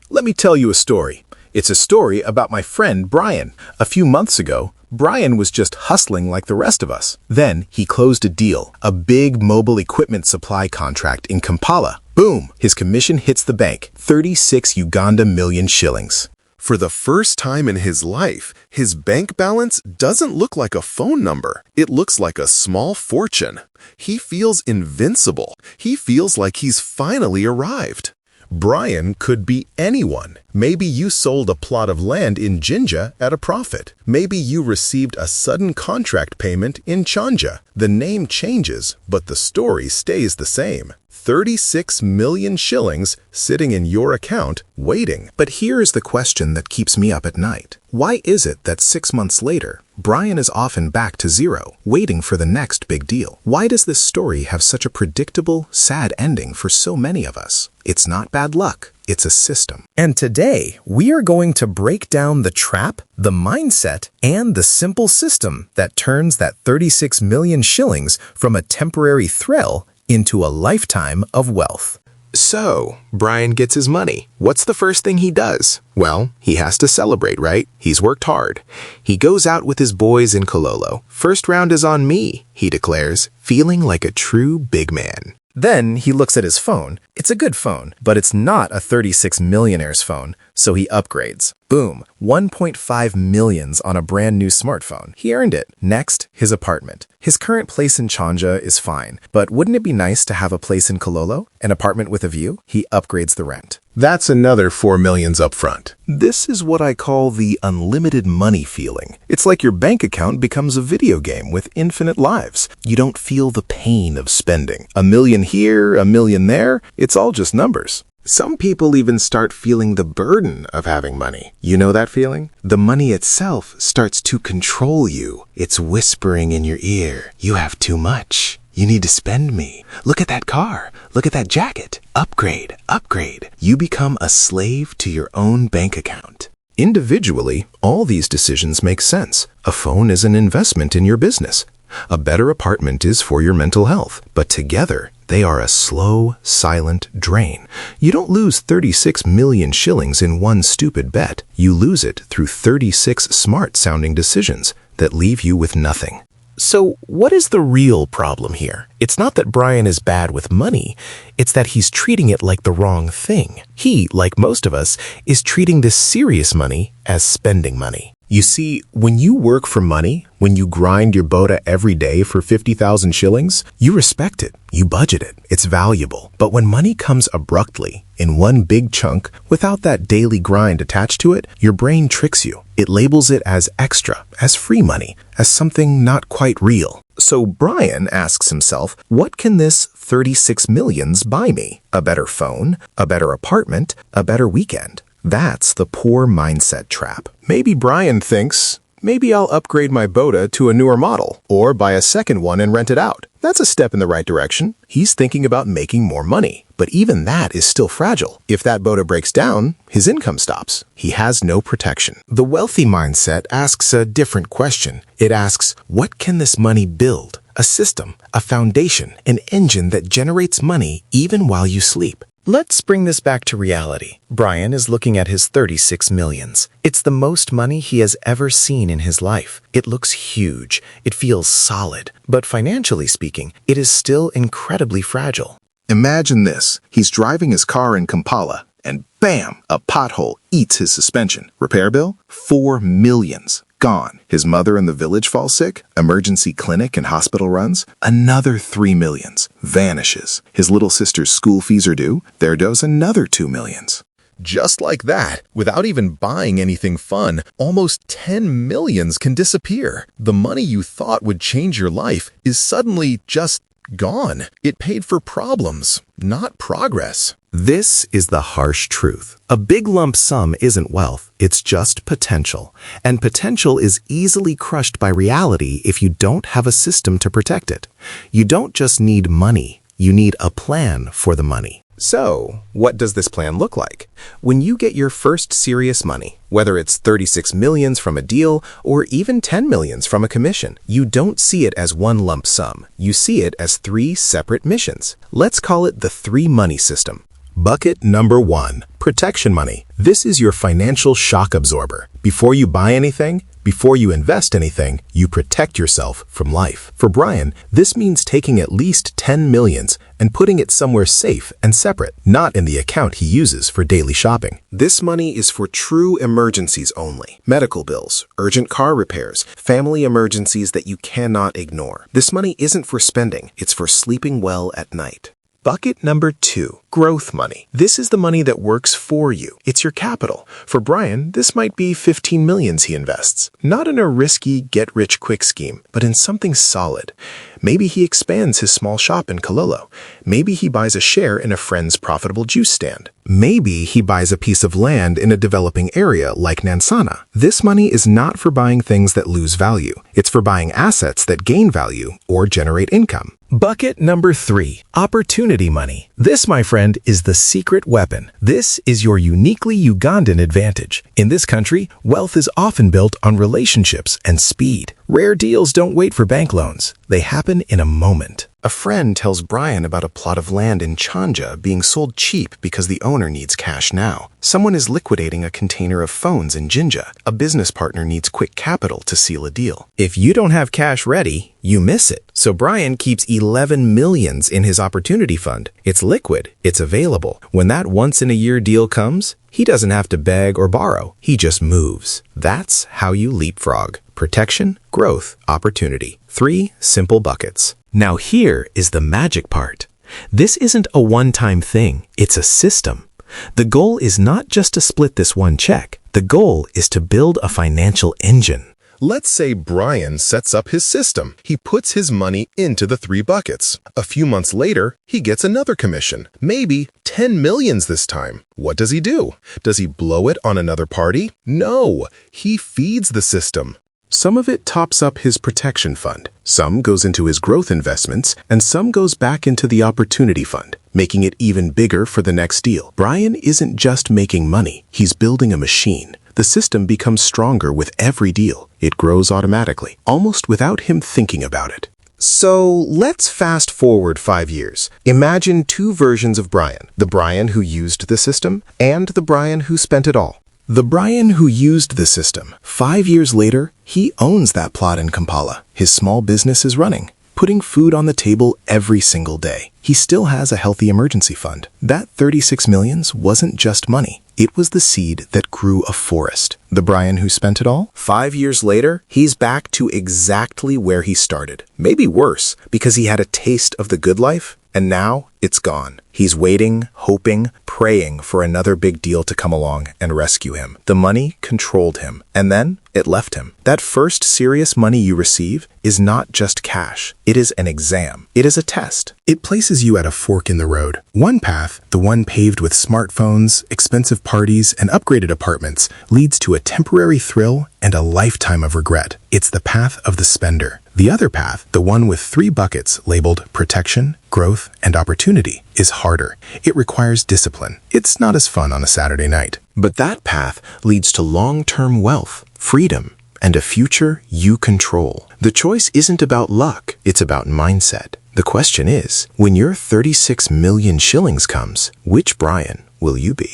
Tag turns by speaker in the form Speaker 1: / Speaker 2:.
Speaker 1: Let me tell you a story. It's a story about my friend Brian. A few months ago, Brian was just hustling like the rest of us. Then he closed a deal, a big mobile equipment supply contract in Kampala. Boom! His commission hits the bank, 36 Uganda million shillings.
Speaker 2: For the first time in his life, his bank balance doesn't look like a phone number. It looks like a small fortune. He feels invincible. He feels like he's finally arrived.
Speaker 1: Brian could be anyone. Maybe you sold a plot of land in Jinja at a profit. Maybe you received a sudden contract payment in Chanja. The name changes, but the story stays the same. 36 million shillings sitting in your account, waiting. But here is the question that keeps me up at night. Why is it that 6 months later, Brian is often back to zero, waiting for the next big deal? Why does this story have such a predictable, sad ending for so many of us? It's not bad luck. It's a system. And today, we are going to break down the trap, the mindset, and the simple system that turns that 36 million shillings from a temporary thrill into a lifetime of wealth.
Speaker 3: So, Brian gets his money. What's the first thing he does? Well, he has to celebrate, right? He's worked hard. He goes out with his boys in Kololo. First round is on me, he declares, feeling like a true big man.
Speaker 1: Then he looks at his phone. It's a good phone, but it's not a 36 millionaire's phone, so he upgrades. Boom, 1.5 millions on a brand new smartphone. He earned it. Next, his apartment. His current place in Chanja is fine, but wouldn't it be nice to have a place in Kololo? An apartment with a view? He upgrades the rent. That's another 4 millions up front. This is what I call the unlimited money feeling. It's like your bank account becomes a video game with infinite lives. You don't feel the pain of spending. A million here, a million there, it's all just numbers. Some people even start feeling the burden of having money. You know that feeling? The money itself starts to control you. It's whispering in your ear, you have too much. You need to spend me. Look at that car. Look at that jacket. Upgrade, upgrade. You become a slave to your own bank account. Individually, all these decisions make sense. A phone is an investment in your business. A better apartment is for your mental health. But together, they are a slow, silent drain. You don't lose 36 million shillings in one stupid bet. You lose it through 36 smart-sounding decisions that leave you with nothing. So what is the real problem here? It's not that Brian is bad with money. It's that he's treating it like the wrong thing. He, like most of us, is treating this serious money as spending money. You see, when you work for money, when you grind your boda every day for 50,000 shillings, you respect it, you budget it, it's valuable. But when money comes abruptly, in one big chunk, without that daily grind attached to it, your brain tricks you. It labels it as extra, as free money, as something not quite real. So Brian asks himself, what can this 36 millions buy me? A better phone, a better apartment, a better weekend. That's the poor mindset trap. Maybe Brian thinks, maybe I'll upgrade my boda to a newer model, or buy a second one and rent it out. That's a step in the right direction. He's thinking about making more money, but even that is still fragile. If that boda breaks down, his income stops. He has no protection. The wealthy mindset asks a different question. It asks, what can this money build? A system, a foundation, an engine that generates money even while you sleep. Let's bring this back to reality. Brian is looking at his 36 millions. It's the most money he has ever seen in his life. It looks huge. It feels solid. But financially speaking, it is still incredibly fragile. Imagine this. He's driving his car in Kampala, and bam, a pothole eats his suspension. Repair bill? 4 millions. Gone. His mother in the village falls sick, emergency clinic and hospital runs, another 3 millions. Vanishes. His little sister's school fees are due, there goes another 2 millions. Just like that, without even buying anything fun, almost 10 millions can disappear. The money you thought would change your life is suddenly just gone. It paid for problems, not progress. This is the harsh truth. A big lump sum isn't wealth, it's just potential. And potential is easily crushed by reality if you don't have a system to protect it. You don't just need money, you need a plan for the money. So, what does this plan look like? When you get your first serious money, whether it's 36 millions from a deal or even 10 millions from a commission, you don't see it as one lump sum. You see it as 3 separate missions. Let's call it the 3 money system. Bucket number 1, Protection money. This is your financial shock absorber. Before you buy anything, before you invest anything, you protect yourself from life. For Brian, this means taking at least 10 millions and putting it somewhere safe and separate, not in the account he uses for daily shopping. This money is for true emergencies only. Medical bills, urgent car repairs, family emergencies that you cannot ignore. This money isn't for spending, it's for sleeping well at night. Bucket number 2, growth money. This is the money that works for you. It's your capital. For Brian, this might be 15 millions he invests. Not in a risky get-rich-quick scheme, but in something solid. Maybe he expands his small shop in Kololo. Maybe he buys a share in a friend's profitable juice stand. Maybe he buys a piece of land in a developing area like Nansana. This money is not for buying things that lose value. It's for buying assets that gain value or generate income. Bucket number 3, opportunity money. This, my friend, is the secret weapon. This is your uniquely Ugandan advantage. In this country, wealth is often built on relationships and speed. Rare deals don't wait for bank loans. They happen in a moment. A friend tells Brian about a plot of land in Chanja being sold cheap because the owner needs cash now. Someone is liquidating a container of phones in Jinja. A business partner needs quick capital to seal a deal. If you don't have cash ready, you miss it. So Brian keeps 11 millions in his opportunity fund. It's liquid. It's available. When that once-in-a-year deal comes, he doesn't have to beg or borrow. He just moves. That's how you leapfrog. Protection, growth, opportunity. 3 simple buckets. Now here is the magic part. This isn't a one-time thing. It's a system. The goal is not just to split this one check. The goal is to build a financial engine.
Speaker 2: Let's say Brian sets up his system. He puts his money into the 3 buckets. A few months later, he gets another commission, maybe 10 millions this time. What does he do? Does he blow it on another party? No, he feeds the system. Some of it tops up his protection fund, some goes into his growth investments, and some goes back into the opportunity fund, making it even bigger for the next deal. Brian isn't just making money, he's building a machine. The system becomes stronger with every deal. It grows automatically, almost without him thinking about it. So let's fast forward 5 years. Imagine 2 versions of Brian, the Brian who used the system and the Brian who spent it all. The Brian who used the system, 5 years later, he owns that plot in Kampala. His small business is running, putting food on the table every single day. He still has a healthy emergency fund. That 36 millions wasn't just money. It was the seed that grew a forest. The Brian who spent it all, 5 years later, he's back to exactly where he started. Maybe worse, because he had a taste of the good life, and now it's gone. He's waiting, hoping, praying for another big deal to come along and rescue him. The money controlled him, and then it left him. That first serious money you receive is not just cash. It is an exam. It is a test. It places you at a fork in the road. One path, the one paved with smartphones, expensive parties, and upgraded apartments, leads to a temporary thrill and a lifetime of regret. It's the path of the spender. The other path, the one with 3 buckets labeled protection, growth, and opportunity, is harder. It requires discipline. It's not as fun on a Saturday night. But that path leads to long-term wealth, freedom, and a future you control. The choice isn't about luck, it's about mindset. The question is, when your 36 million shillings comes, which Brian will you be?